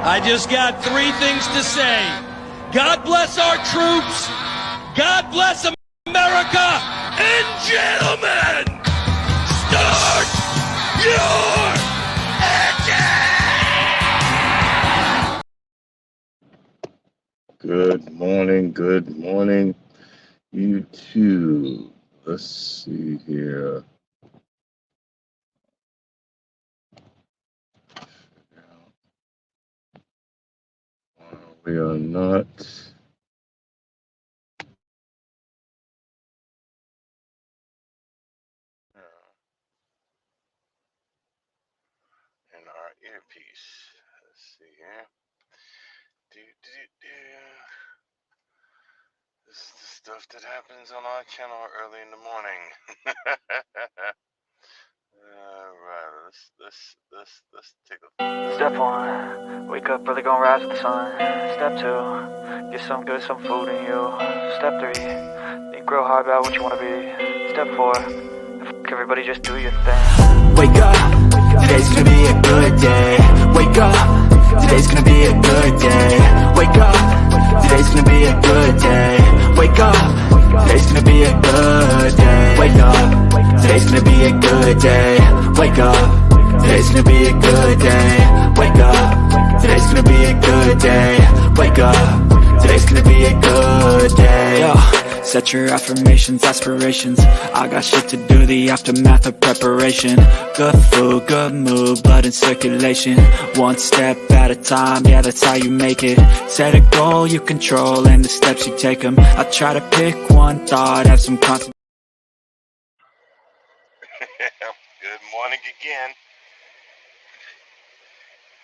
I just got three things to say. God bless our troops. God bless America. And gentlemen, start your engine! Good morning, YouTube. Let's see here. We are not. In our earpiece. Let's see here. This is the stuff that happens on our channel early in the morning. Alright, let's take a Step 1, wake up early, gonna rise with the sun. Step 2, get some food in you. Step 3, think real hard about what you wanna be. Step 4, everybody just do your thing. Wake up, today's gonna be a good day. Wake up, today's gonna be a good day. Wake up, today's gonna be a good day. Wake up, today's gonna be a good day. Wake up, today's gonna be a good day. Wake up, today's gonna be a good day. Wake up, today's gonna be a good day. Wake up, today's gonna be a good day. Yo, set your affirmations, aspirations. I got shit to do, the aftermath of preparation. Good food, good mood, blood in circulation. One step at a time, yeah, that's how you make it. Set a goal you control and the steps you take them. I try to pick one thought, have some concentration. Good morning again.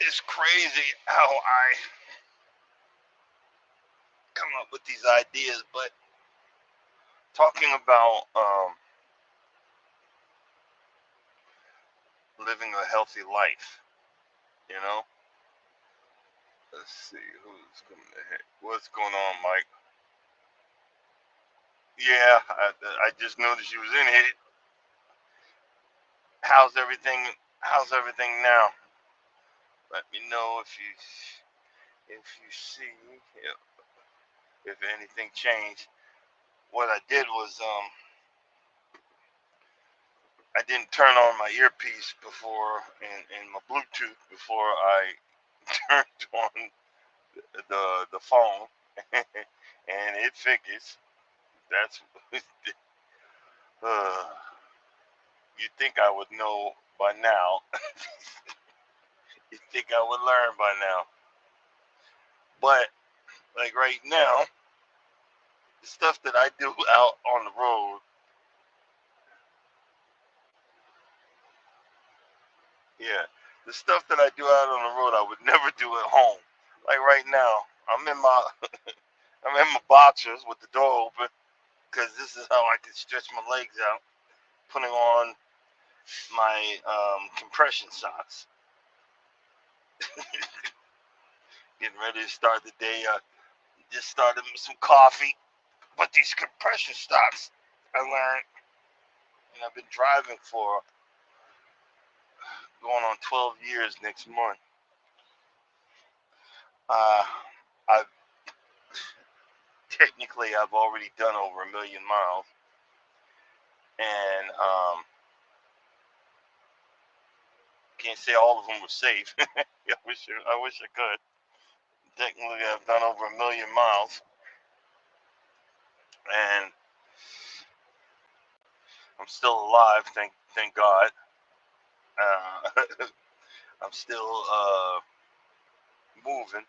It's crazy how I come up with these ideas, but talking about living a healthy life, you know? Let's see who's coming ahead. What's going on, Mike? Yeah, I just noticed you was in here. How's everything now? Let me know if you see if anything changed. What I did was I didn't turn on my earpiece before and my Bluetooth before I turned on the phone, and it figures that's you'd think I would know by now. You'd think I would learn by now. But like right now, the stuff that I do out on the road, yeah, the stuff that I do out on the road, I would never do at home. Like right now, I'm in my boxers with the door open because this is how I can stretch my legs out, putting on my compression socks. Getting ready to start the day. Just started with some coffee, but these compression socks I learned, and I've been driving for going on 12 years next month. I've already done over 1 million miles, and can't say all of them were safe. I wish I could. Technically, I've done over 1 million miles, and I'm still alive. Thank God. I'm still moving,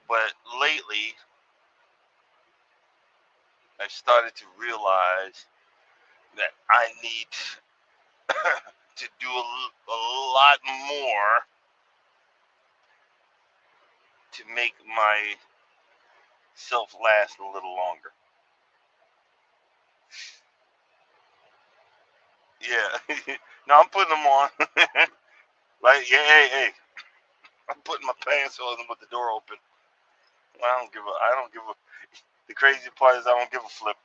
but lately I started to realize that I need to do a lot more to make myself last a little longer. Yeah, no, I'm putting them on. Like, yeah, hey, I'm putting my pants on with the door open. I don't give a. The crazy part is I don't give a flip.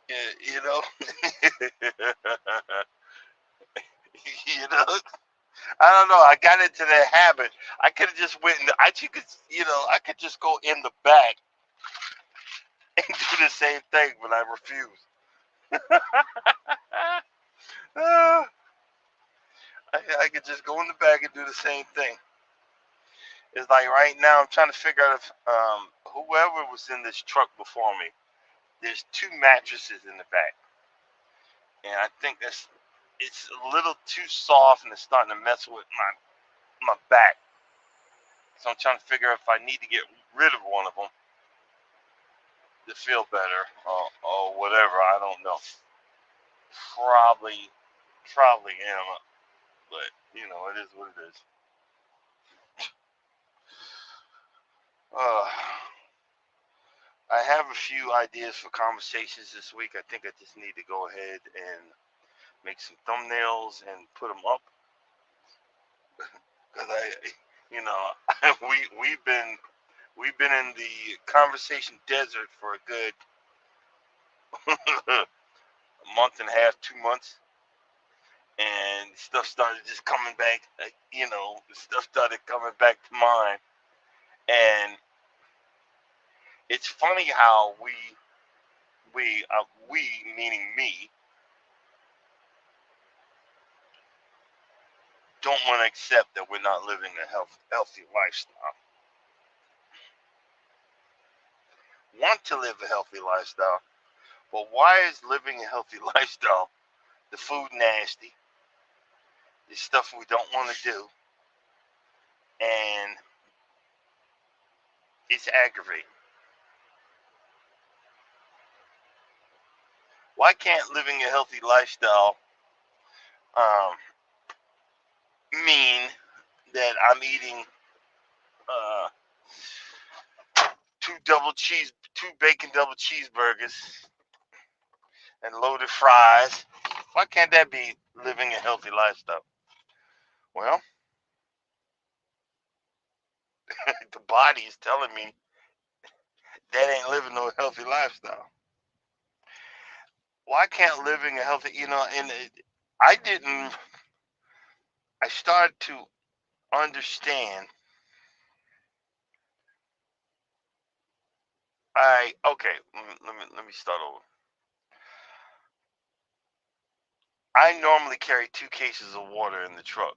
Yeah, into that habit. I could have just went in the, I could just go in the back and do the same thing, but I refuse. I could just go in the back and do the same thing. It's like right now I'm trying to figure out if whoever was in this truck before me, there's 2 mattresses in the back. And I think it's a little too soft and it's starting to mess with my back. So I'm trying to figure out if I need to get rid of one of them to feel better or whatever. I don't know. Probably am, but it is what it is. I have a few ideas for conversations this week. I think I just need to go ahead and make some thumbnails and put them up because we've been in the conversation desert for a good a month and a half, 2 months, and stuff started just coming back. Stuff started coming back to mind, and it's funny how we meaning me, don't want to accept that we're not living a healthy lifestyle. Want to live a healthy lifestyle, but why is living a healthy lifestyle, the food nasty, the stuff we don't want to do, and it's aggravating? Why can't living a healthy lifestyle mean that I'm eating 2 bacon double cheeseburgers and loaded fries? Why can't that be living a healthy lifestyle? Well, the body is telling me that ain't living no healthy lifestyle. Why can't living a healthy, I started to understand. Okay, let me start over. I normally carry 2 cases of water in the truck.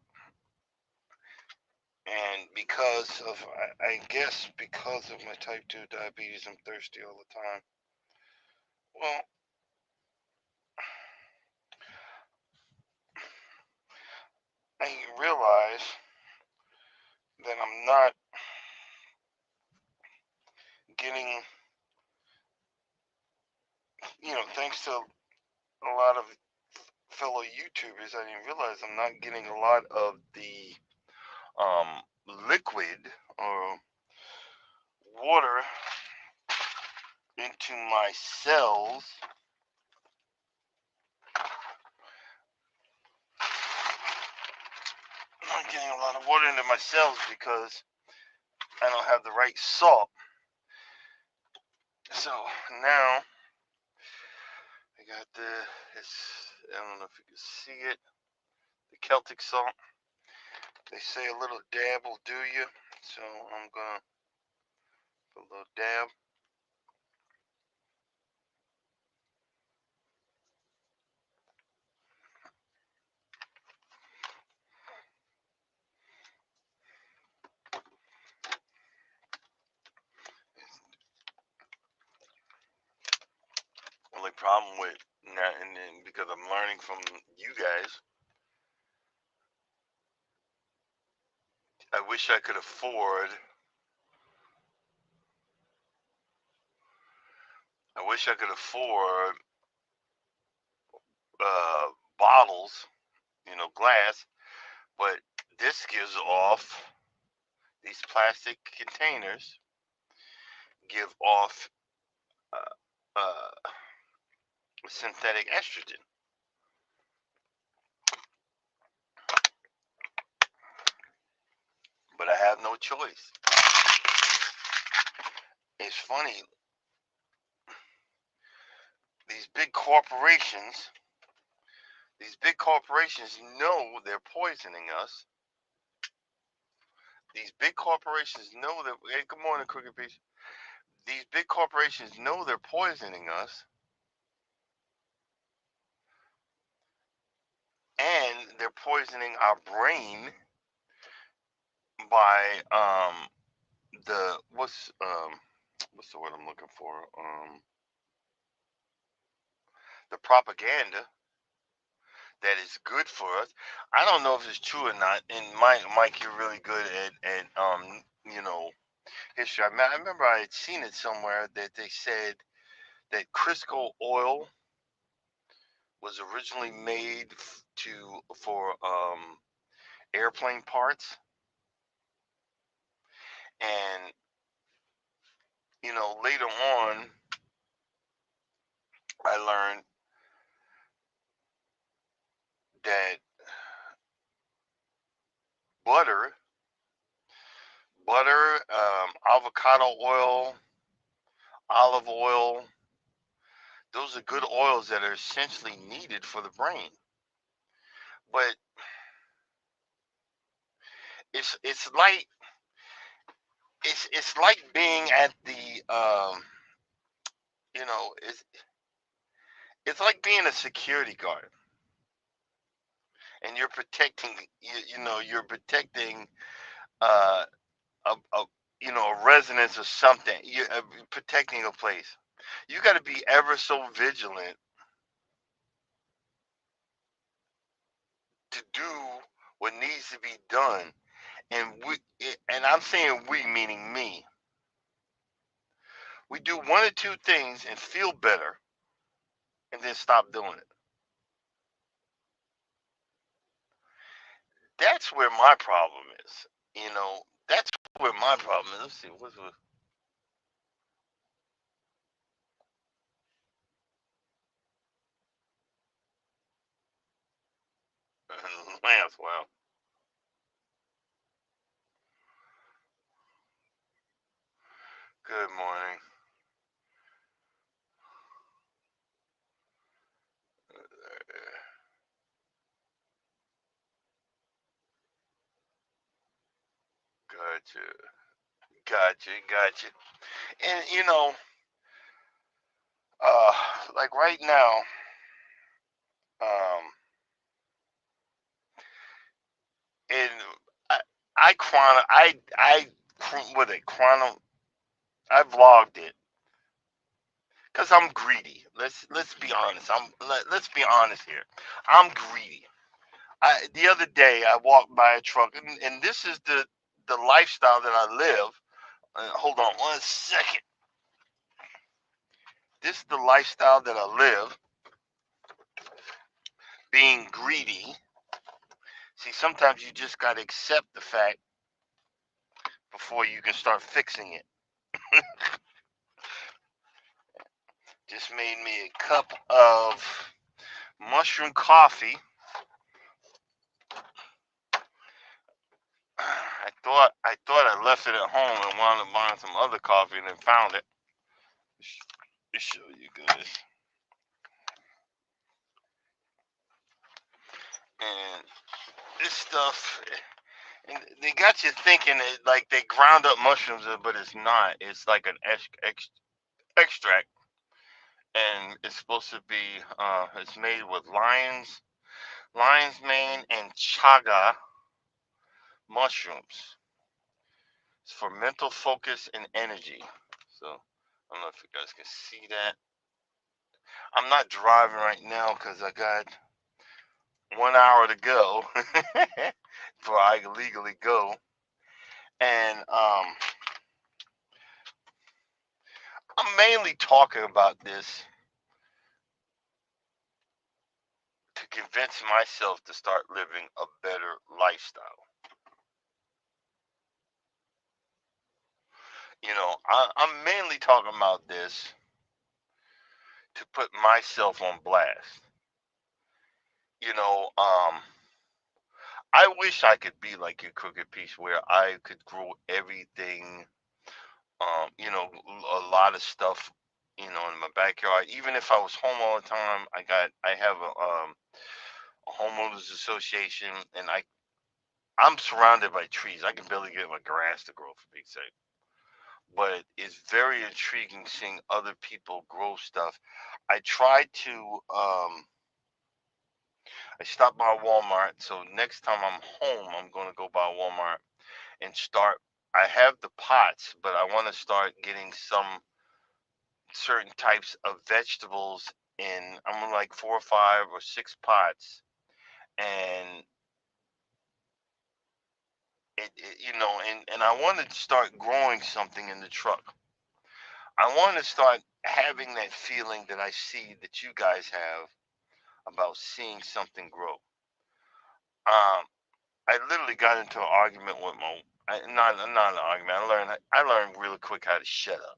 And I guess because of my type 2 diabetes, I'm thirsty all the time. Well, I realize that I'm not getting, thanks to a lot of fellow YouTubers, I didn't realize I'm not getting a lot of the liquid or water into my cells. I'm not getting a lot of water into my cells because I don't have the right salt. So now I got I don't know if you can see it, the Celtic salt. They say a little dab will do you, so I'm gonna put a little dab. Only problem with now, and then because I'm learning from you guys, I wish I could afford. Bottles, glass, but this gives off, these plastic containers give off synthetic estrogen. But I have no choice. It's funny, these big corporations know they're poisoning us, These big corporations know that. Hey, good morning, Crooked Piece. These big corporations know they're poisoning us, and they're poisoning our brain by the what's the word I'm looking for? The propaganda that is good for us. I don't know if it's true or not. And Mike, you're really good at you know, history. I remember I had seen it somewhere that they said that Crisco oil was originally made for airplane parts, and later on I learned that butter, avocado oil, olive oil, those are good oils that are essentially needed for the brain. But it's like it's like being at the it's like being a security guard, and you're protecting you're protecting uh, a residence or something. You're protecting a place. You got to be ever so vigilant to do what needs to be done. And I'm saying we, meaning me. We do one or two things and feel better, and then stop doing it. That's where my problem is. That's where my problem is. Let's see, what's with Lance? Wow. Good morning. Gotcha. Gotcha. And uh, like right now, um, and I chrono, I what it chrono, I vlogged it because I'm greedy. Let's be honest. Let's be honest here. I'm greedy. The other day I walked by a truck, and this is the lifestyle that I live. Hold on one second. This is the lifestyle that I live, being greedy. See, sometimes you just got to accept the fact before you can start fixing it. Just made me a cup of mushroom coffee. I thought I left it at home and wound up buying some other coffee and then found it. Let me show you guys. And this stuff, and they got you thinking it like they ground up mushrooms, but it's not. It's like an extract, and it's supposed to be. It's made with lion's mane, and chaga mushrooms. It's for mental focus and energy. So I don't know if you guys can see that. I'm not driving right now because I got 1 hour to go before I can legally go. And I'm mainly talking about this to convince myself to start living a better lifestyle. I'm mainly talking about this to put myself on blast. I wish I could be like your Crooked Piece, where I could grow everything, a lot of stuff, in my backyard. Even if I was home all the time, I have a homeowners association, and I'm surrounded by trees. I can barely get my grass to grow, for Pete's sake. But it's very intriguing seeing other people grow stuff. I try to I stopped by Walmart, so next time I'm home, I'm gonna go by Walmart and start. I have the pots, but I want to start getting some certain types of vegetables in. I'm like 4 or 5 or 6 pots, and and I want to start growing something in the truck. I want to start having that feeling that I see that you guys have about seeing something grow. Um, I literally got into an argument with not an argument. I learned really quick how to shut up.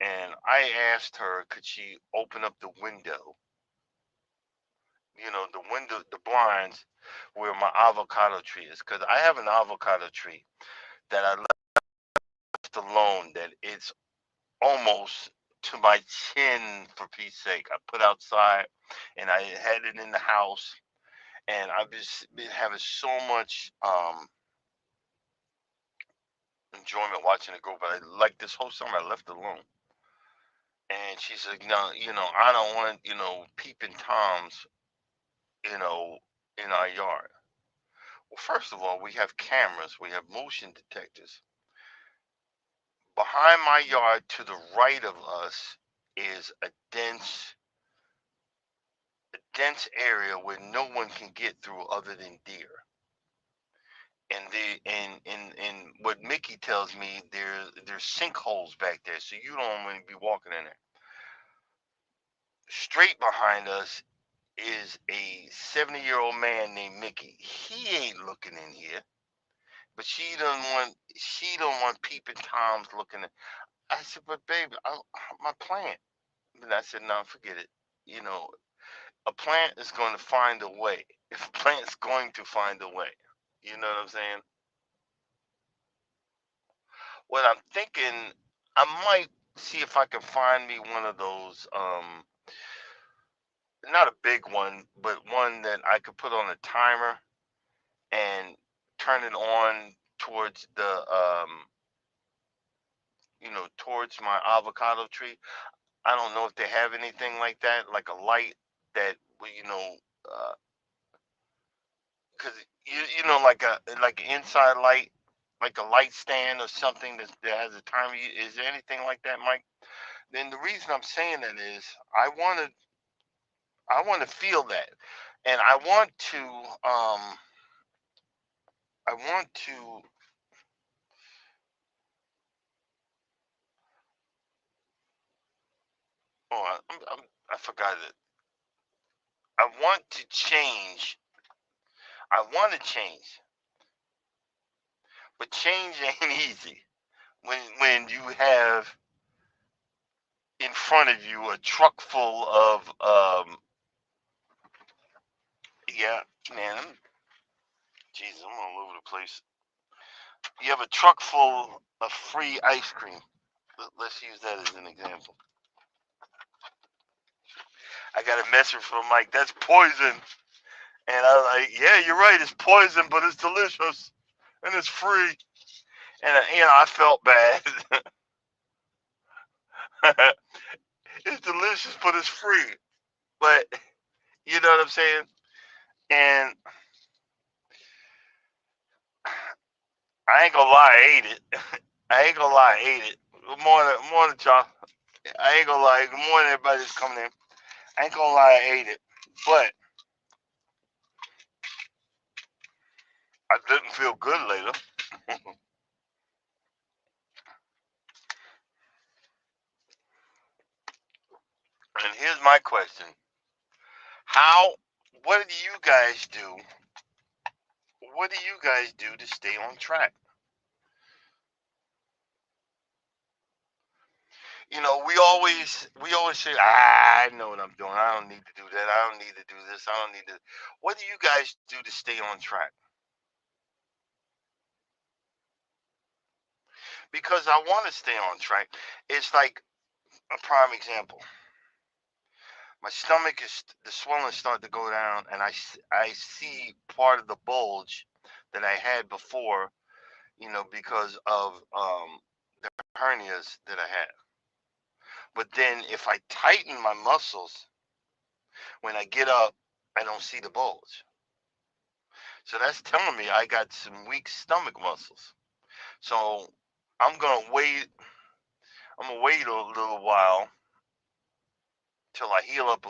And I asked her, could she open up the window, the window, the blinds, where my avocado tree is, because I have an avocado tree that I left alone. That it's almost to my chin, for Pete's sake. I put outside, and I had it in the house, and I've just been having so much enjoyment watching it grow. But like this whole summer, I left it alone. And she said, no, I don't want, peeping toms, you know, in our yard. Well, first of all, we have cameras, we have motion detectors. Behind my yard to the right of us is a dense area where no one can get through other than deer. And what Mickey tells me, there's sinkholes back there, so you don't want to be walking in there. Straight behind us is a 70-year-old man named Mickey. He ain't looking in here, but she don't want peeping toms looking at. I said, but baby, my plant. And I said, no, forget it. You know, a plant is going to find a way. If a plant's going to find a way, you know what I'm saying? What I'm thinking, I might see if I can find me one of those, not a big one, but one that I could put on a timer and turn it on towards towards my avocado tree. I don't know if they have anything like that, like a light that, well, because like an inside light, like a light stand or something that has a timer. Is there anything like that, Mike? Then the reason I'm saying that is I want to feel that, and I want to. Oh, I forgot it. I want to change. I want to change, but change ain't easy when you have in front of you a truck full of yeah, man. Jesus, I'm all over the place. You have a truck full of free ice cream. Let's use that as an example. I got a message from Mike. That's poison. And I was like, yeah, you're right. It's poison, but it's delicious and it's free. And I felt bad. It's delicious, but it's free. But you know what I'm saying? And I ain't gonna lie, I ate it. I ain't gonna lie, I ate it. Good morning, y'all. I ain't gonna lie. Good morning, everybody that's coming in. I ain't gonna lie, I ate it, but I didn't feel good later. And here's my question: How? What do you guys do? What do you guys do to stay on track? We always say, I know what I'm doing. I don't need to do that. I don't need to do this. I don't need to. What do you guys do to stay on track? Because I want to stay on track. It's like a prime example. My stomach is the swelling starting to go down, and I see part of the bulge that I had before, because of the hernias that I had. But then if I tighten my muscles, when I get up, I don't see the bulge. So that's telling me I got some weak stomach muscles. So I'm gonna wait. I'm gonna wait a little while till I heal up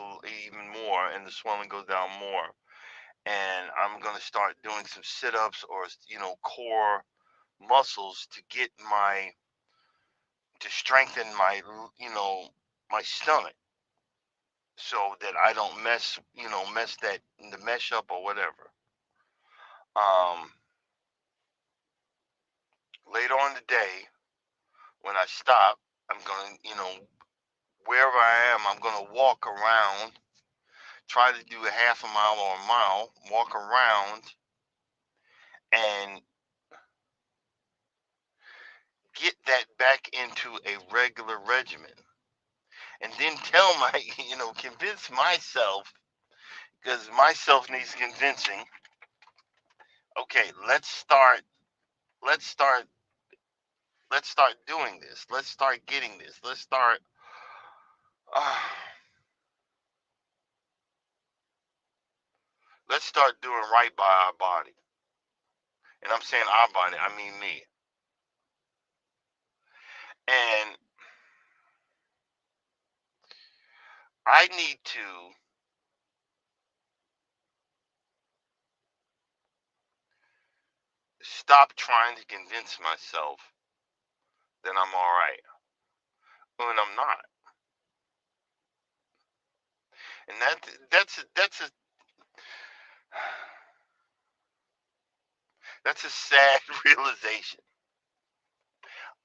even more and the swelling goes down more. And I'm gonna start doing some sit-ups or core muscles to strengthen my stomach, so that I don't mess the mesh up or whatever. Um, Later on today, when I stop, I'm gonna, wherever I am, I'm gonna walk around, try to do a half a mile or a mile, walk around, and get that back into a regular regimen, and then tell my, convince myself, because myself needs convincing. Okay, let's start doing this. Let's start getting this. Uh, let's start doing right by our body. And I'm saying our body, I mean me. And I need to stop trying to convince myself that I'm all right when I'm not. And that's a sad realization.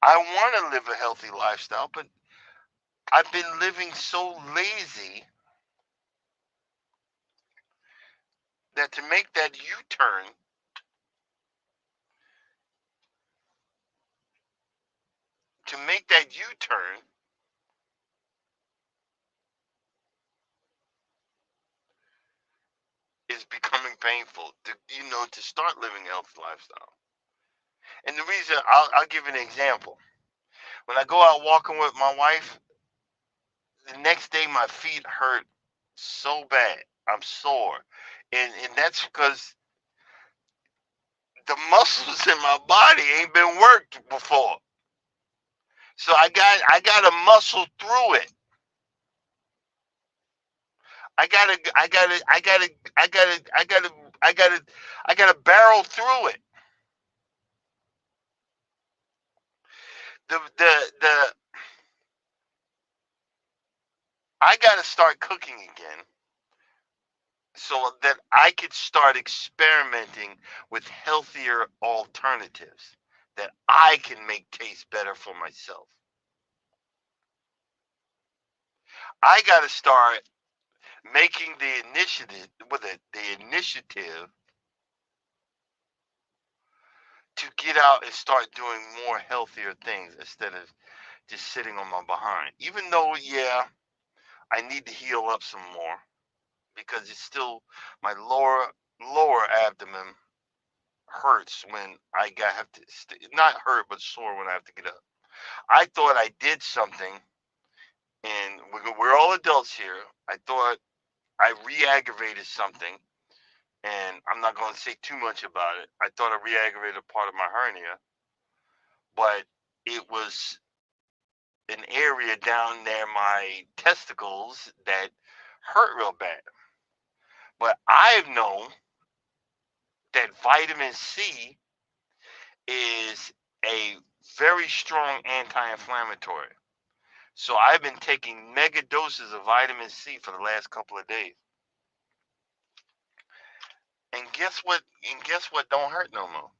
I want to live a healthy lifestyle, but I've been living so lazy that to make that U-turn is becoming painful to start living a healthy lifestyle. And the reason, I'll give an example. When I go out walking with my wife, the next day my feet hurt so bad. I'm sore. And that's because the muscles in my body ain't been worked before. So I got to muscle through it. I gotta barrel through it. The I gotta start cooking again, so that I could start experimenting with healthier alternatives that I can make taste better for myself. I gotta start making the initiative to get out and start doing more healthier things instead of just sitting on my behind. Even though, yeah, I need to heal up some more, because it's still, my lower abdomen hurts when have to not hurt, but sore when I have to get up. I thought I did something, and we're all adults here. I thought I re-aggravated something, and I'm not going to say too much about it. I thought I re-aggravated part of my hernia, but it was an area down near my testicles that hurt real bad. But I've known that vitamin C is a very strong anti-inflammatory. So I've been taking mega doses of vitamin C for the last couple of days. And guess what? Don't hurt no more.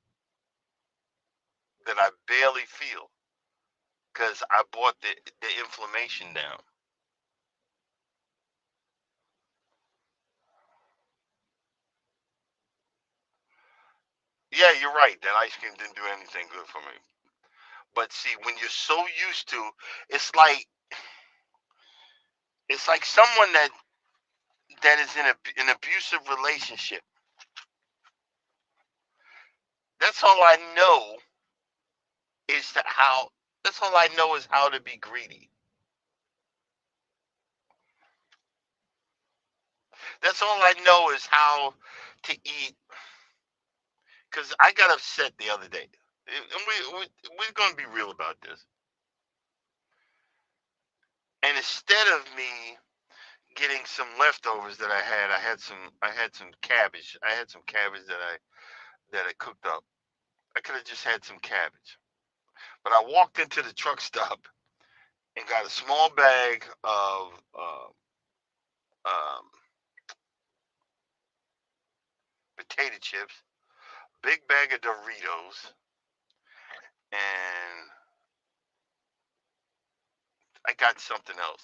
That I barely feel, because I brought the inflammation down. Yeah, you're right. That ice cream didn't do anything good for me. But see, when you're so used to, it's like someone that is in an abusive relationship. That's all I know is how. That's all I know is how to be greedy. That's all I know is how to eat. Because I got upset the other day, and we're gonna be real about this. And instead of me getting some leftovers that I had some cabbage. I had some cabbage that I cooked up. I could have just had some cabbage. But I walked into the truck stop and got a small bag of um, potato chips, big bag of Doritos, and I got something else.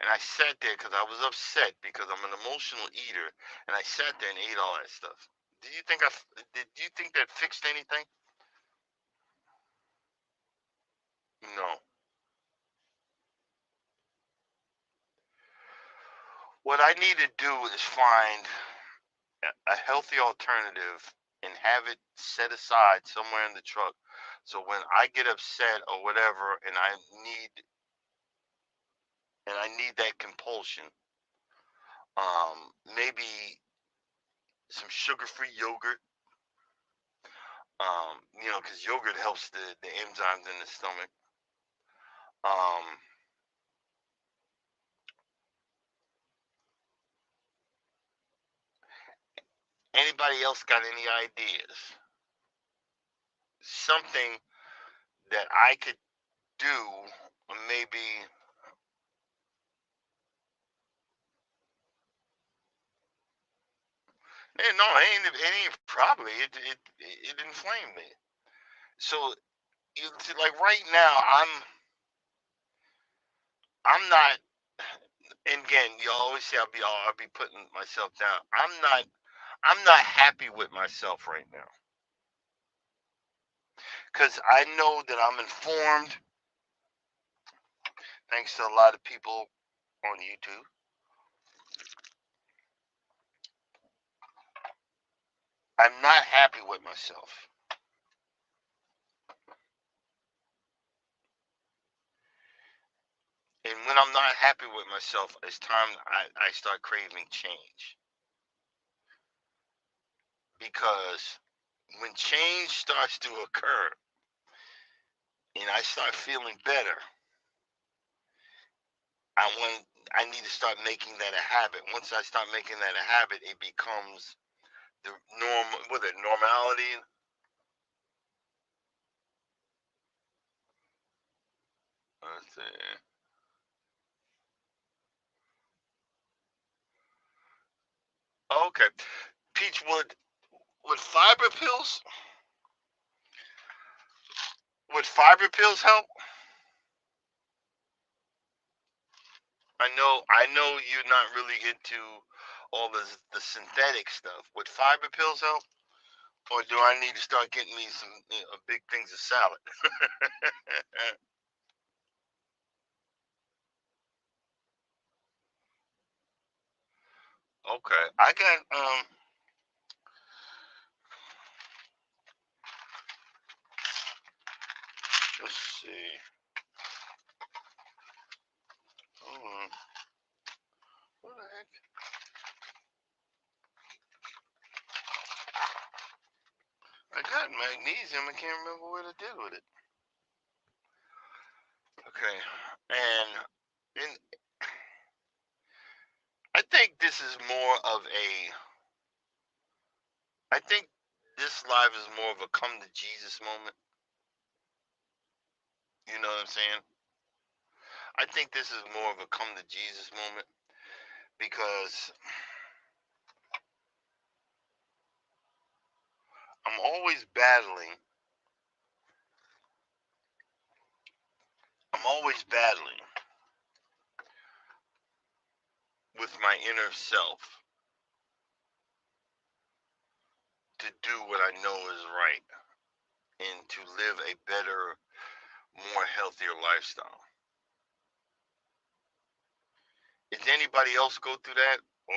And I sat there because I was upset because I'm an emotional eater, and I sat there and ate all that stuff. Did you think that fixed anything? No. What I need to do is find a healthy alternative and have it set aside somewhere in the truck. So when I get upset or whatever, and I need that compulsion, maybe some sugar-free yogurt, because yogurt helps the enzymes in the stomach. Um, Anybody else got any ideas? Something that I could do, maybe. No, it ain't probably it inflamed me. So you see, like right now, I'm not. And again, you always say I'll be putting myself down. I'm not happy with myself right now because I know that I'm informed thanks to a lot of people on YouTube. I'm not happy with myself. And when I'm not happy with myself, it's time I start craving change. Because when change starts to occur and I start feeling better, I want I need to start making that a habit. Once I start making that a habit, it becomes the normality. Let's see. Okay. Peach, would fiber pills help? I know you're not really into all the synthetic stuff. Would fiber pills help? Or do I need to start getting me some big things of salad? Okay. I got let's see. Hold. What the heck? I got magnesium. I can't remember what I did with it. Okay. And I think this is more of a. I think this live is more of a come to Jesus moment. You know what I'm saying? I think this is more of a come to Jesus moment because I'm always battling. I'm always battling with my inner self to do what I know is right and to live a better, more healthier lifestyle. Does anybody else go through that, or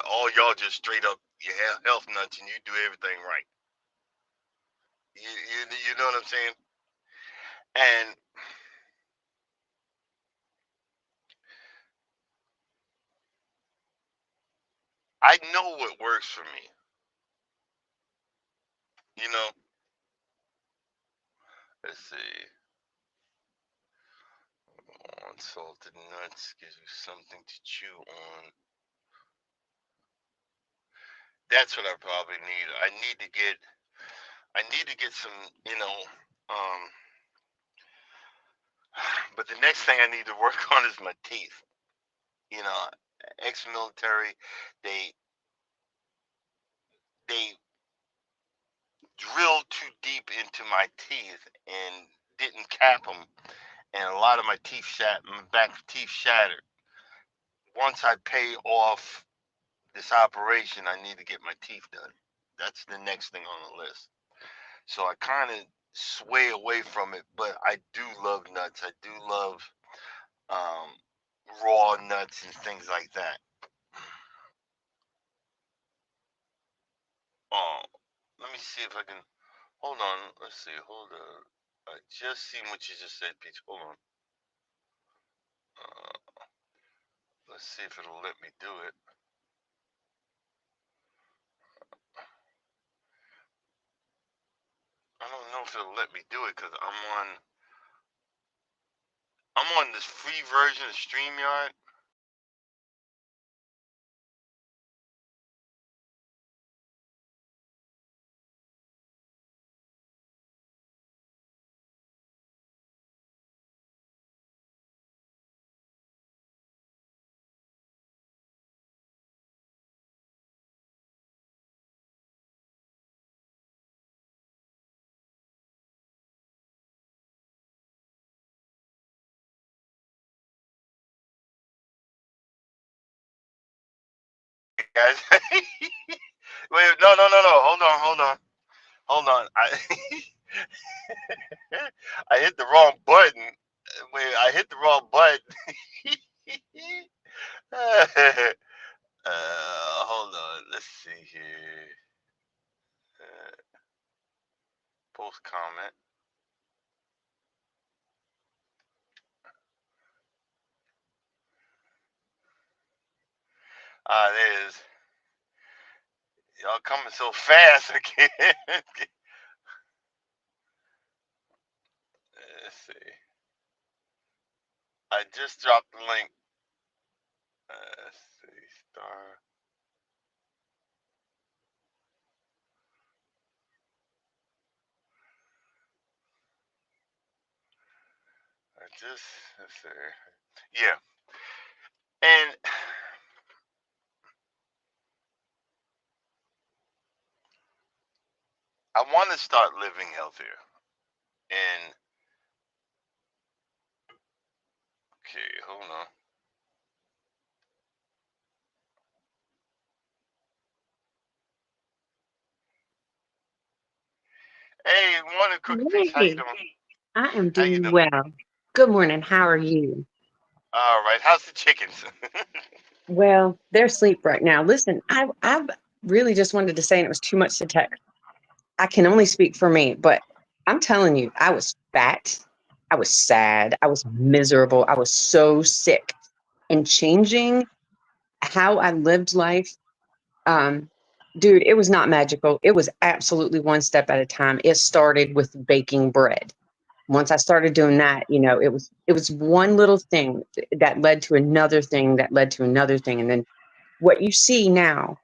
all y'all just straight up you have health nuts and you do everything right. You know what I'm saying? And I know what works for me. You know, let's see. Salted nuts gives you something to chew on. That's what I probably need. I need to get some, but the next thing I need to work on is my teeth. You know, ex-military, they drilled too deep into my teeth and didn't cap them, and a lot of my back teeth shattered. Once I pay off this operation, I need to get my teeth done. That's the next thing on the list. So I kind of sway away from it, but I do love nuts. I do love raw nuts and things like that. Let me see if I can. Hold on. Let's see. Hold on. I just seen what you just said, Peach. Hold on. Let's see if it'll let me do it. I don't know if it'll let me do it because I'm on this free version of StreamYard. Guys, wait, no. Hold on. I hit the wrong button. Wait, I hit the wrong button. Hold on. Let's see here. Post comment. There it is. Y'all coming so fast again. Let's see. I just dropped the link. Let's see. Star. Let's see. Yeah. And I want to start living healthier. And okay, hold on. Hey, morning, Cookie Peach. How you doing? I am doing well. Good morning. How are you? All right. How's the chickens? Well, they're asleep right now. Listen, I really just wanted to say, and it was too much to text. I can only speak for me, but I'm telling you, I was fat. I was sad. I was miserable. I was so sick. And changing how I lived life, dude, it was not magical. It was absolutely one step at a time. It started with baking bread. Once I started doing that, it was one little thing that led to another thing that led to another thing. And then what you see now,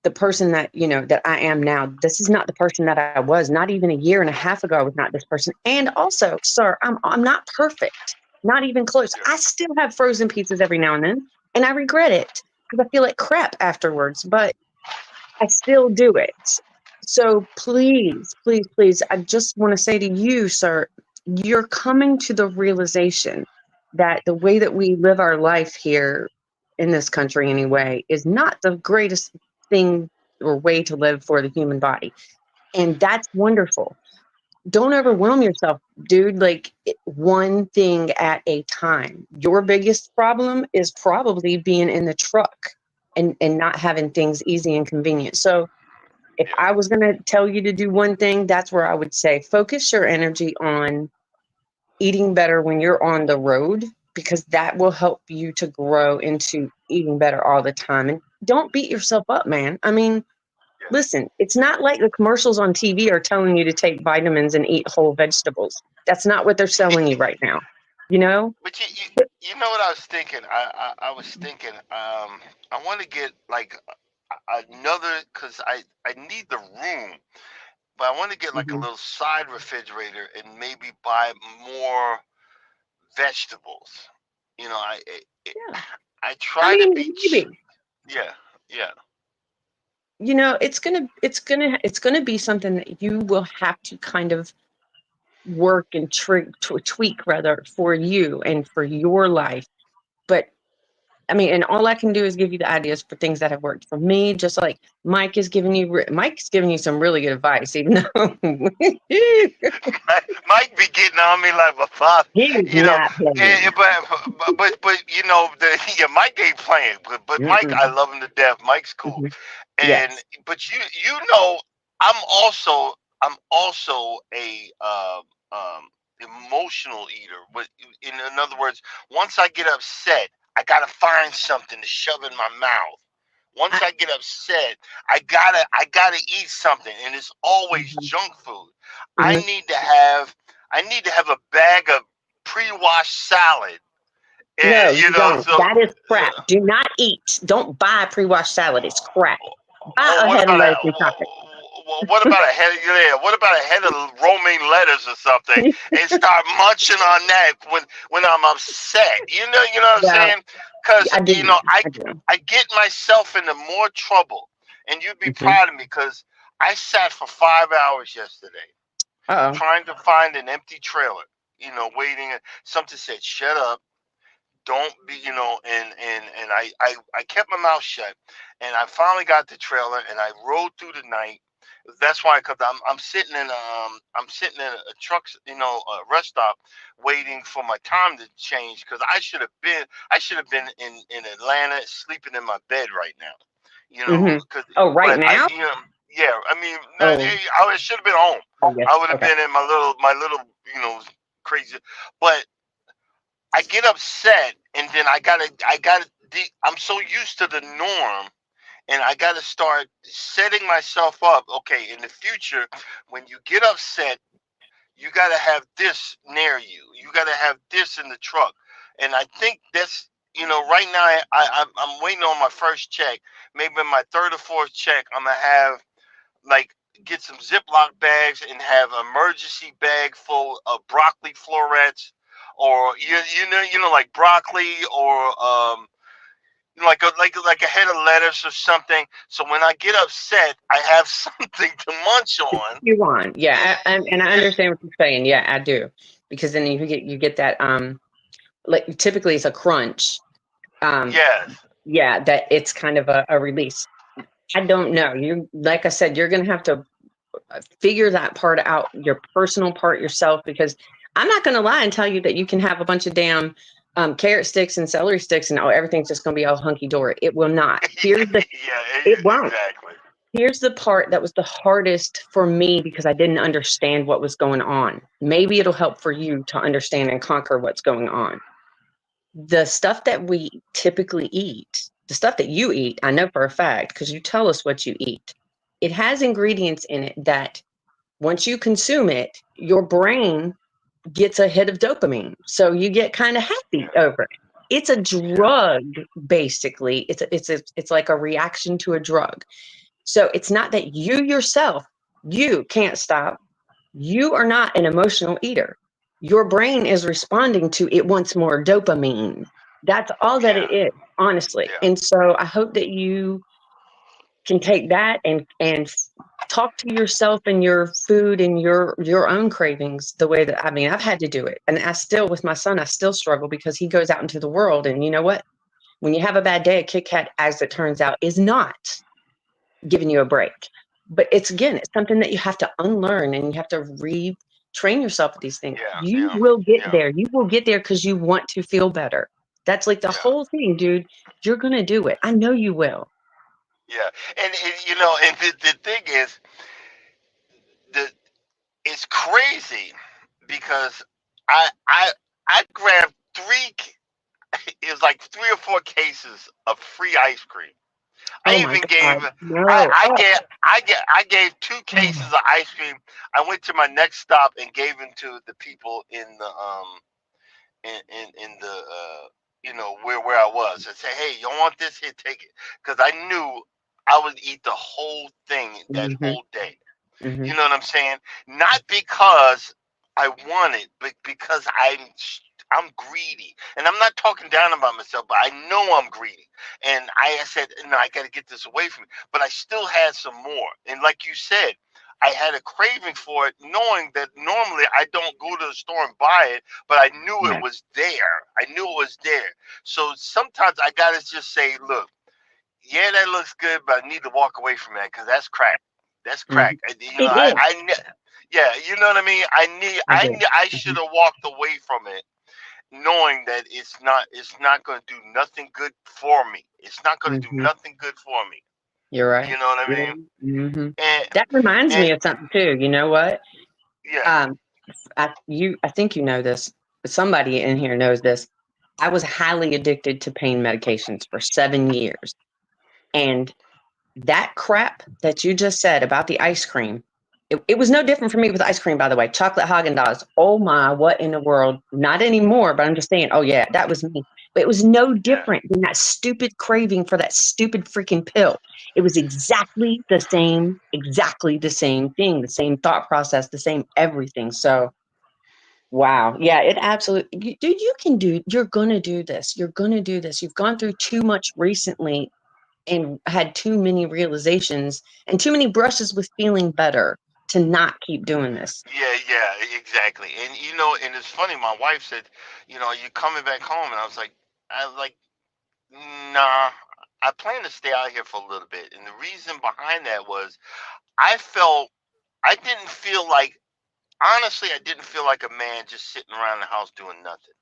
the person that, that I am now, this is not the person that I was. Not even a year and a half ago, I was not this person. And also, sir, I'm not perfect, not even close. I still have frozen pizzas every now and then, and I regret it because I feel like crap afterwards, but I still do it. So please, please, please, I just want to say to you, sir, you're coming to the realization that the way that we live our life here in this country anyway is not the greatest thing or way to live for the human body. And that's wonderful. Don't overwhelm yourself, dude. Like one thing at a time. Your biggest problem is probably being in the truck and not having things easy and convenient. So if I was going to tell you to do one thing, that's where I would say focus your energy on eating better when you're on the road, because that will help you to grow into eating better all the time. And don't beat yourself up, man. I mean, listen, it's not like the commercials on TV are telling you to take vitamins and eat whole vegetables. That's not what they're selling you right now. You know? But you know what I was thinking? I was thinking, I want to get like another, because I need the room, but I want to get like a Mhm. little side refrigerator and maybe buy more vegetables. You know, Yeah. I I try to mean, be maybe. yeah, yeah, You know, it's gonna be something that you will have to kind of work and tweak rather for you and for your life. But I mean, and all I can do is give you the ideas for things that have worked for me. Just like Mike's giving you some really good advice, even though Mike be getting on me like my father, he's you know. not playing. But you know, yeah, Mike ain't playing, but Mike, I Mm-mm. love him to death. Mike's cool, Mhm. and Yes. but you know, I'm also a emotional eater. But in other words, once I get upset, I gotta find something to shove in my mouth. Once I, I get upset, I gotta eat something, and it's always mhm. junk food. I Mhm. need to have I need to have a bag of pre-washed salad, and No, you you know, don't. so That is crap. Do not eat. Don't buy pre-washed salad. It's crap. Buy well, a head of lettuce and chocolate. what about a head? Yeah, what about a head of romaine lettuce or something, and start munching on that when I'm upset? You know what I'm Well, saying? Because I do. I do. I get myself into more trouble, and you'd be Hmm. proud of me because I sat for 5 hours yesterday Uh-oh. trying to find an empty trailer. You know, waiting. Something said, "Shut up." Don't be, and I kept my mouth shut, and I finally got the trailer, and I rode through the night. That's why, cause I'm sitting in a truck, a rest stop, waiting for my time to change, cause I should have been in Atlanta, sleeping in my bed right now, Hmm. cause Oh, right but now? yeah, I mean, Oh, I should have been home. oh yes. I would have Okay. been in my little, crazy, but I get upset, and then I'm so used to the norm, and I gotta start setting myself up. Okay, in the future, when you get upset, you gotta have this near you. You gotta have this in the truck. And I think that's, right now I'm waiting on my first check. Maybe my third or fourth check, I'm gonna have like get some Ziploc bags and have an emergency bag full of broccoli florets, or like broccoli, or like a head of lettuce or something. So when I get upset, I have something to munch on. You want? And, Yeah, and I understand what you're saying. Yeah, I do, because then you get that like typically it's a crunch. Um, yes, yeah, that it's kind of a release. I don't know. You, like I said, you're gonna have to figure that part out, your personal part yourself, because I'm not going to lie and tell you that you can have a bunch of damn carrot sticks and celery sticks and everything's just going to be all hunky dory. It will not. yeah, It won't. exactly. Here's the part that was the hardest for me because I didn't understand what was going on. Maybe it'll help for you to understand and conquer what's going on. The stuff that we typically eat, the stuff that you eat, I know for a fact because you tell us what you eat. It has ingredients in it that once you consume it, your brain gets a hit of dopamine. So you get kind of happy Yeah, over it. It's a yeah, drug, basically. It's like a reaction to a drug. So it's not that you yourself, you can't stop. You are not an emotional eater. Your brain is responding to it wants more dopamine. That's all that yeah, it is, honestly. yeah, And so I hope that you can take that and talk to yourself and your food and your own cravings the way that, I mean, I've had to do it, and I still, with my son, I still struggle because he goes out into the world, and you know what, when you have a bad day, a Kit Kat, as it turns out, is not giving you a break. But it's, again, it's something that you have to unlearn, and you have to retrain yourself with these things. yeah, You yeah, will get yeah. there, you will get there because you want to feel better. That's like the Yeah. whole thing, dude. You're gonna do it. I know you will. Yeah. And you know, and the thing is, the it's crazy because I I I grabbed it was like 3 or 4 cases of free ice cream. I Oh my even gave God. No. I gave 2 cases of ice cream. I went to my next stop and gave them to the people in the in the where I was. I said, hey, you want this? Here, take it, because I knew I would eat the whole thing that Mm-hmm. whole day. Mm-hmm. You know what I'm saying? Not because I want it, but because I'm greedy, and I'm not talking down about myself, but I know I'm greedy, and I said, no, I got to get this away from me. But I still had some more, and like you said, I had a craving for it, knowing that normally I don't go to the store and buy it, but I knew it Right. was there. I knew it was there. So sometimes I gotta just say, look, yeah, that looks good, but I need to walk away from that because that's crack. That's Mm-hmm. crack. You know, It is. yeah, you know what I mean. I do. I Mm-hmm. should have walked away from it, knowing that it's not going to do nothing good for me. It's not going to do Mm-hmm. nothing good for me. You're You right. know what I Yeah. mean? Mm-hmm. And That reminds and me of something too. You know what? yeah, Um, I think you know this. Somebody in here knows this. I was highly addicted to pain medications for 7 years. And that crap that you just said about the ice cream, it was no different for me with ice cream, by the way. Chocolate Haagen-Dazs. Oh my, what in the world? Not anymore, but I'm just saying, oh yeah, that was me. But it was no yeah, different than that stupid craving for that stupid freaking pill. It was exactly the same thing, the same thought process, the same everything. So wow. Yeah, it absolutely, dude, you're going to do this. You're going to do this. You've gone through too much recently and had too many realizations and too many brushes with feeling better to not keep doing this. yeah, exactly. And and it's funny. My wife said, are you coming back home? And I was like, nah. I plan to stay out here for a little bit, and the reason behind that was I felt I didn't feel like honestly, I didn't feel like a man just sitting around the house doing nothing.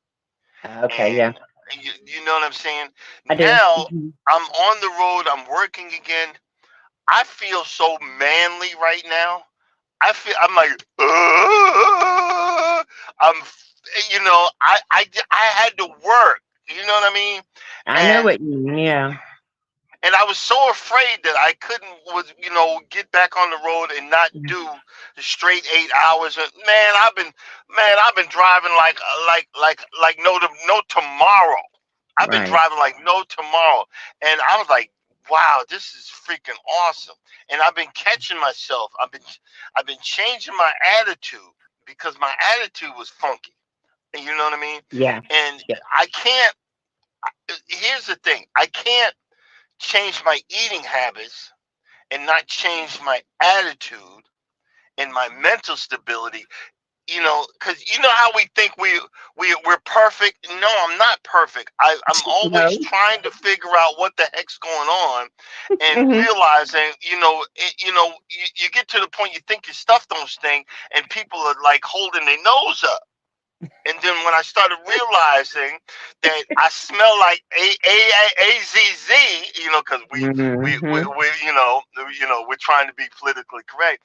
Okay. Yeah, And you know what I'm saying? I do. Now Mhm. I'm on the road, I'm working again. I feel so manly right now. I'm like, I'm, I had to work. You know what I mean? I know And what you mean. Yeah. I was so afraid that I couldn't get back on the road and not Mm. do the straight 8 hours. I've been driving like no tomorrow. I've been Right. driving like no tomorrow, and I was like, wow, this is freaking awesome. And I've been catching myself. I've been changing my attitude because my attitude was funky. You know what I mean? Yeah. And Yeah. I can't. Here's the thing: I can't change my eating habits and not change my attitude and my mental stability, because how we think we're perfect. No, I'm not perfect. I'm always No. trying to figure out what the heck's going on, and Hmm. realizing, you get to the point you think your stuff don't stink, and people are like holding their nose up. And then when I started realizing that I smell like AZZ, because Hmm. we're trying to be politically correct.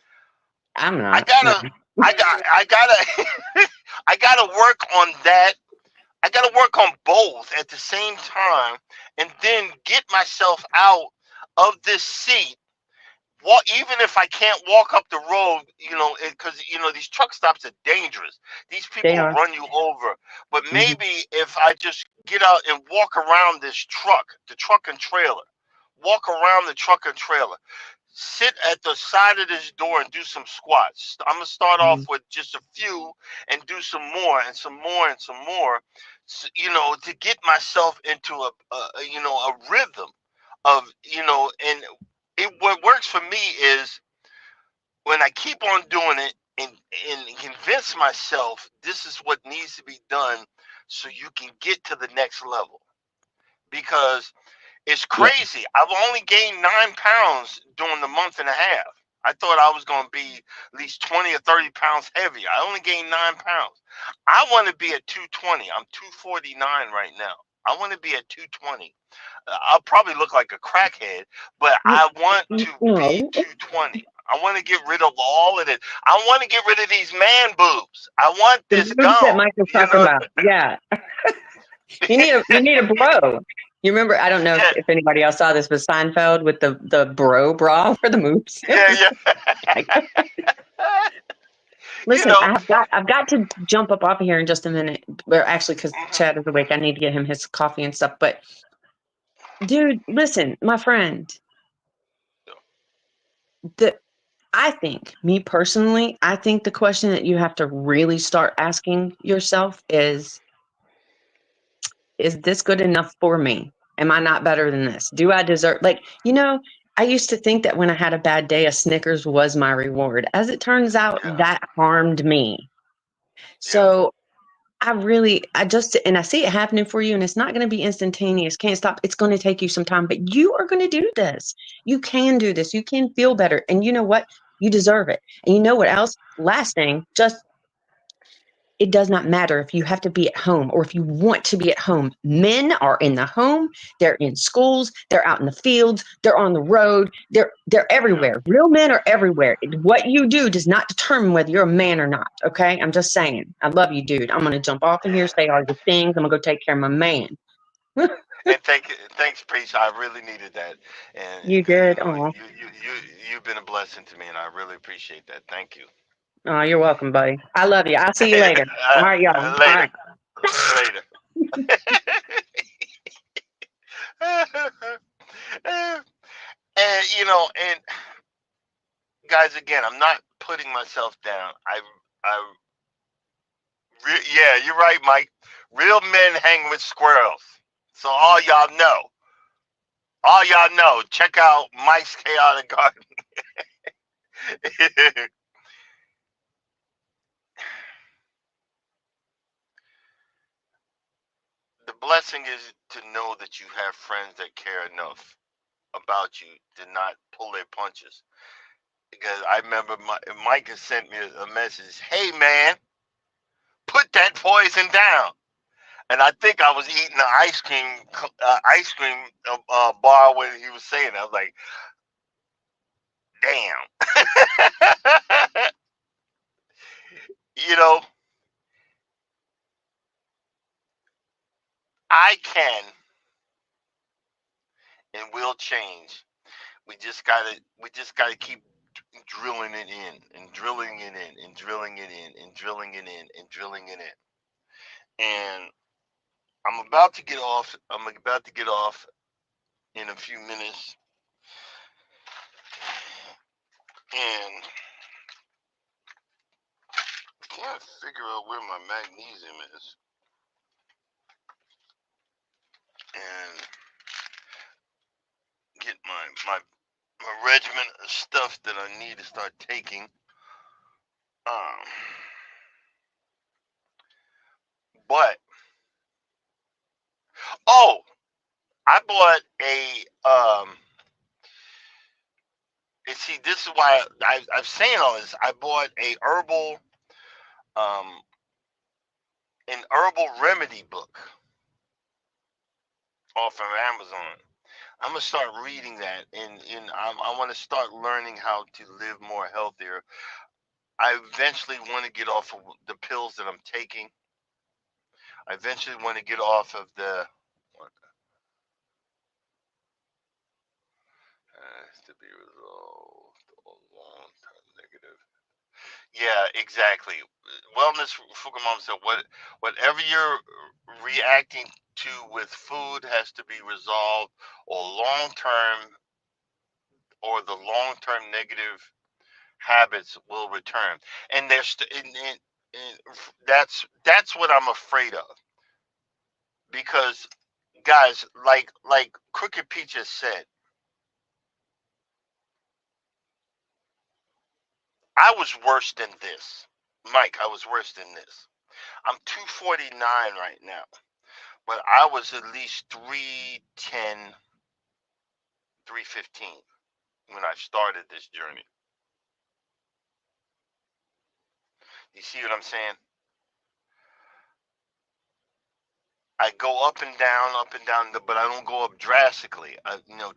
I'm I not. No. gotta, I gotta, I gotta work on that. I gotta work on both at the same time, and then get myself out of this seat. Even if I can't walk up the road, because these truck stops are dangerous. These They people will are. run you over. But Hmm. maybe if I just get out and walk around this the truck and trailer, walk around the truck and trailer, sit at the side of this door and do some squats. I'm gonna start off with just a few and do some more and some more and some more, to get myself into a rhythm of and what works for me is when I keep on doing it and convince myself this is what needs to be done so you can get to the next level. Because it's Yeah. crazy. I've only gained 9 pounds during the month and a half. I thought I was going to be at least 20 or 30 pounds heavier. I only gained 9 pounds. I want to be at 220. I'm 249 right now. I want to be at 220. I'll probably look like a crackhead, but You, I want to be no, 220. I want to get rid of all of it. I want to get rid of these man boobs. I want the this moves that gone. Mike was You talking know? about. Yeah, you need a bro. You remember? I don't know Yeah, if anybody else saw this, but Seinfeld with the bro bra for the moves. It yeah, was like, yeah. You listen, know. I've got to jump up off of here in just a minute. Or actually, because Mhm. Chad is awake, I need to get him his coffee and stuff. But dude, listen, my friend, the I think, me personally, I think the question that you have to really start asking yourself is this good enough for me? Am I not better than this? Do I deserve, like, I used to think that when I had a bad day, a Snickers was my reward. As it turns out, Yeah, that harmed me. yeah, So and I see it happening for you, and it's not going to be instantaneous. Can't stop. It's going to take you some time, but you are going to do this. You can do this. You can feel better. And you know what? You deserve it. And you know what else? Last thing, just it does not matter if you have to be at home or if you want to be at home. Men are in the home, they're in schools, they're out in the fields, they're on the road, they're yeah. everywhere. Real men are everywhere. What you do does not determine whether you're a man or not. Okay. I'm just saying. I love you, dude. I'm gonna jump off in here, say all your things. I'm gonna go take care of my man. And thanks, Preach. I really needed that, and You you did. know, Oh, you've been a blessing to me, and I really appreciate that. Thank you. oh, you're welcome, buddy. I love you. I'll see you later. All right, y'all. All Later, right. later. And and guys, again, I'm not putting myself down. Yeah, you're right, Mike. Real men hang with squirrels. So all y'all know, check out Mike's Chaotic Garden. The blessing is to know that you have friends that care enough about you to not pull their punches. Because I remember Mike has sent me a message. Hey man, put that poison down. And I think I was eating the ice cream bar when he was saying it. I was like, damn. you know, I can and will change. We just gotta keep drilling it in and drilling it in and drilling it in and drilling it in and drilling it in. And I'm about to get off. I'm about to get off in a few minutes. And I can't figure out where my magnesium is. And get my regimen of stuff that I need to start taking. Um, but oh, I bought a and see, this is why I'm saying all this. I bought um, an herbal remedy book off of Amazon. I'm gonna start reading that, and I want to start learning how to live more healthier. I eventually want to get off of the pills that I'm taking. I eventually want to get off of the what has to be resolved or long-term negative. Yeah, exactly. Wellness Fukumama said, whatever you're reacting to with food has to be resolved, or long term, or the long term negative habits will return. And and that's what I'm afraid of, because guys, like Crooked Peach has said, I was worse than this. Mike, I was worse than this. I'm 249 right now. But I was at least 310, 315 when I started this journey. You see what I'm saying? I go up and down, but I don't go up drastically.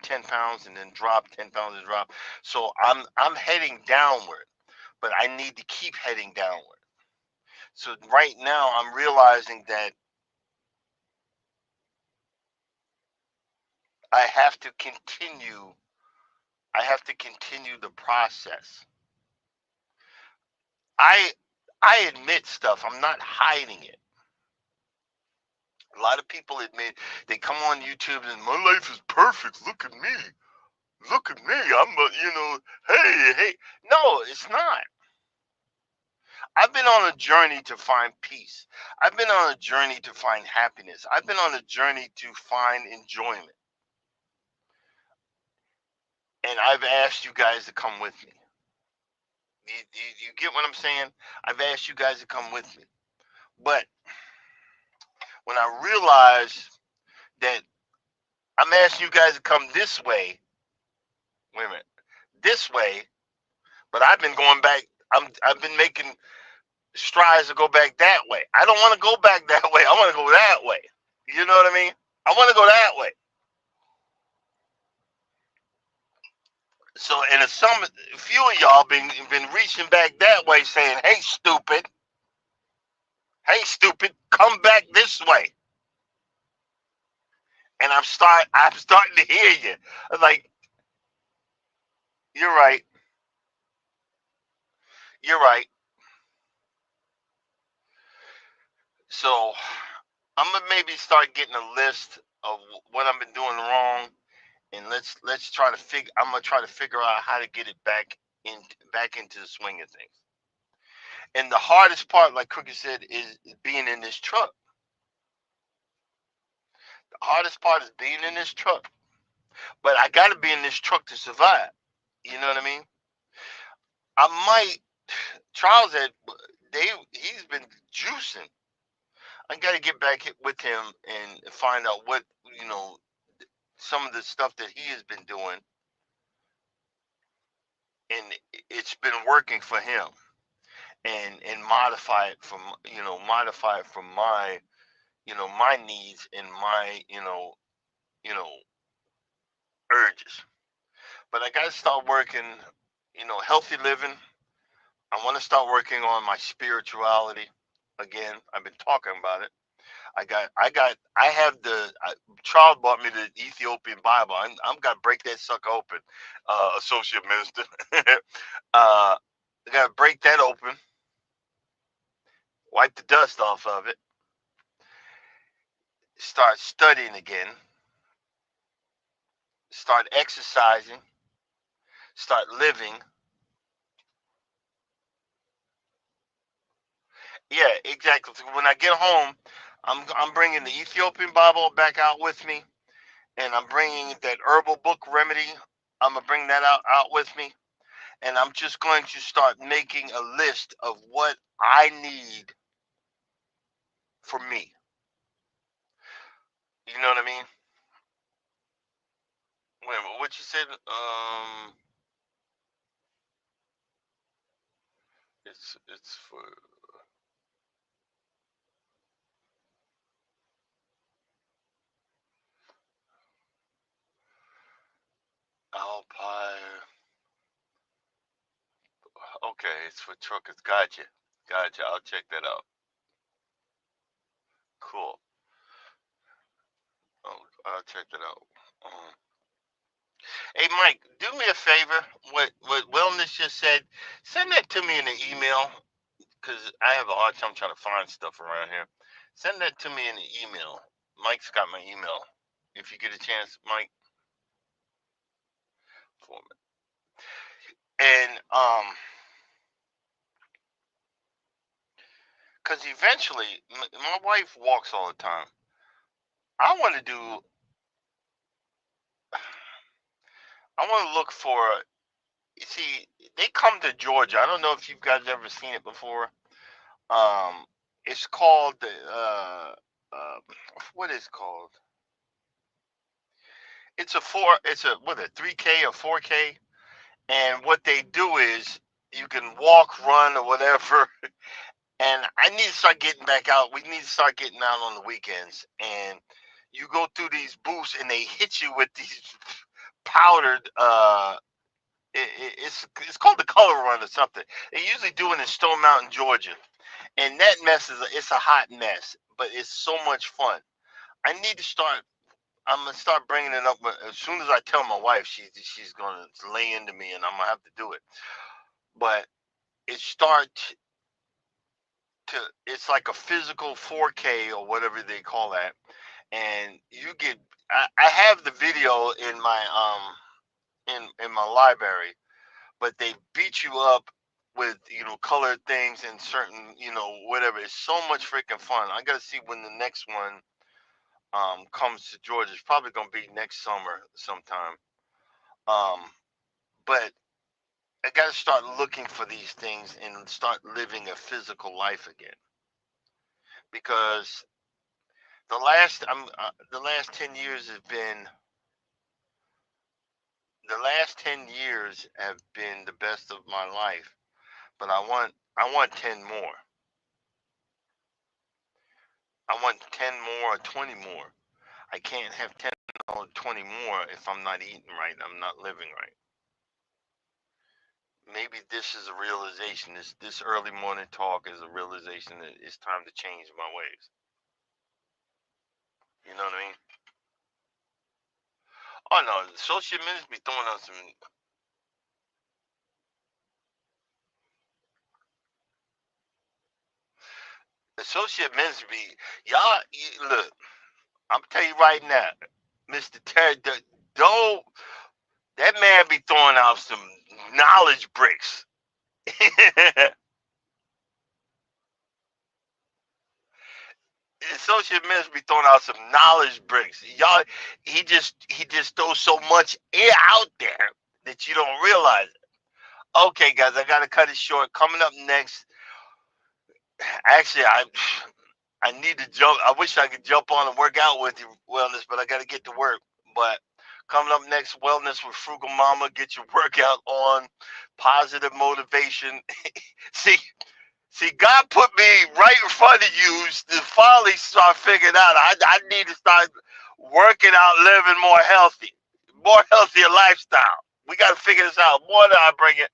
10 pounds and then drop, 10 pounds and drop. So I'm heading downward, but I need to keep heading downward. So right now I'm realizing that I have to continue the process. I admit stuff. I'm not hiding it. A lot of people admit, they come on YouTube and my life is perfect. Look at me. Look at me. Hey. No, it's not. I've been on a journey to find peace. I've been on a journey to find happiness. I've been on a journey to find enjoyment. And I've asked you guys to come with me. You get what I'm saying? I've asked you guys to come with me. But when I realize that I'm asking you guys to come this way, wait a minute, this way, but I've been going back, I've been making strides to go back that way. I don't want to go back that way. I want to go that way. You know what I mean? I want to go that way. So, and a few of y'all been reaching back that way, saying, "Hey, stupid! Hey, stupid! Come back this way." And I'm starting to hear you. I'm like, you're right. You're right. So, I'm gonna maybe start getting a list of what I've been doing wrong, and let's try to figure. I'm gonna try to figure out how to get it back into the swing of things. And the hardest part, like Cookie said, is being in this truck. The hardest part is being in this truck. But I got to be in this truck to survive. You know what I mean? Charles he's been juicing. I got to get back with him and find out what, some of the stuff that he has been doing. And it's been working for him. And modify it from my, my needs and my, urges. But I got to start working, healthy living. I want to start working on my spirituality again. I've been talking about it. Charles bought me the Ethiopian Bible. I'm gonna break that sucker open, associate minister. I gotta break that open, wipe the dust off of it, start studying again, start exercising, start living. Yeah, exactly. So when I get home, I'm bringing the Ethiopian Bible back out with me, and I'm bringing that herbal book remedy. I'm gonna bring that out with me, and I'm just going to start making a list of what I need for me. You know what I mean? Wait a minute, what you said? It's for Alpine. Okay, it's for truckers. Gotcha. I'll check that out. Cool. I'll check that out. Hey, Mike, do me a favor. What Wellness just said, send that to me in an email, because I have a hard time trying to find stuff around here. Send that to me in an email. Mike's got my email. If you get a chance, Mike, for me. And because eventually, my wife walks all the time. I want to look for. You see, they come to Georgia. I don't know if you guys ever seen it before. It's called what is it called? It's a 3K or 4K, and what they do is you can walk, run, or whatever. And I need to start getting back out. We need to start getting out on the weekends. And you go through these booths and they hit you with these powdered it's called the Color Run or something. They usually do it in Stone Mountain, Georgia. And that mess it's a hot mess, but it's so much fun. I need to start. I'm gonna start bringing it up as soon as I tell my wife. She's gonna lay into me, and I'm gonna have to do it. But it starts to. It's like a physical 4K or whatever they call that, and you get. I have the video in my in my library, but they beat you up with colored things and certain whatever. It's so much freaking fun. I gotta see when the next one comes to Georgia. It's probably gonna be next summer sometime. But I gotta start looking for these things and start living a physical life again, because the last 10 years have been the best of my life, but I want 10 more. I want 10 more or 20 more. I can't have 10 or 20 more if I'm not eating right. I'm not living right. Maybe this is a realization. This early morning talk is a realization that it's time to change my ways. You know what I mean? Oh no, the social minutes be throwing out some. Associate Ministry, y'all look. I'm tell you right now, Mr. Terry, don't that man be throwing out some knowledge bricks. Associate Ministry be throwing out some knowledge bricks. Y'all, he just throws so much air out there that you don't realize it. Okay, guys, I gotta cut it short. Coming up next, actually, I need to jump. I wish I could jump on and work out with you, Wellness, but I got to get to work. But coming up next, Wellness with Frugal Mama. Get your workout on. Positive motivation. see, God put me right in front of you to finally start figuring out. I need to start working out, living more healthier lifestyle. We got to figure this out. More than I bring it.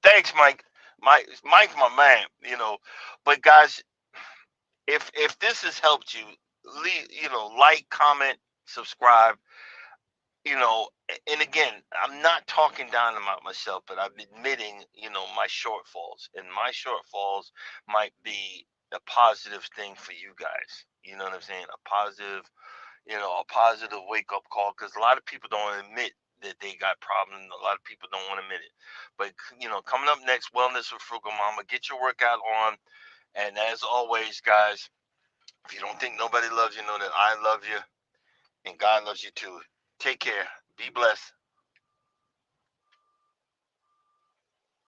Thanks, Mike. Mike's my man, But guys, if this has helped you, like, comment, subscribe, and again, I'm not talking down about myself, but I'm admitting, my shortfalls, and my shortfalls might be a positive thing for you guys. You know what I'm saying? A positive wake up call, because a lot of people don't admit that they got problems. A lot of people don't want to admit it. But coming up next, Wellness with Frugal Mama. Get your workout on. And as always, guys, if you don't think nobody loves you, know that I love you and God loves you too. Take care. Be blessed.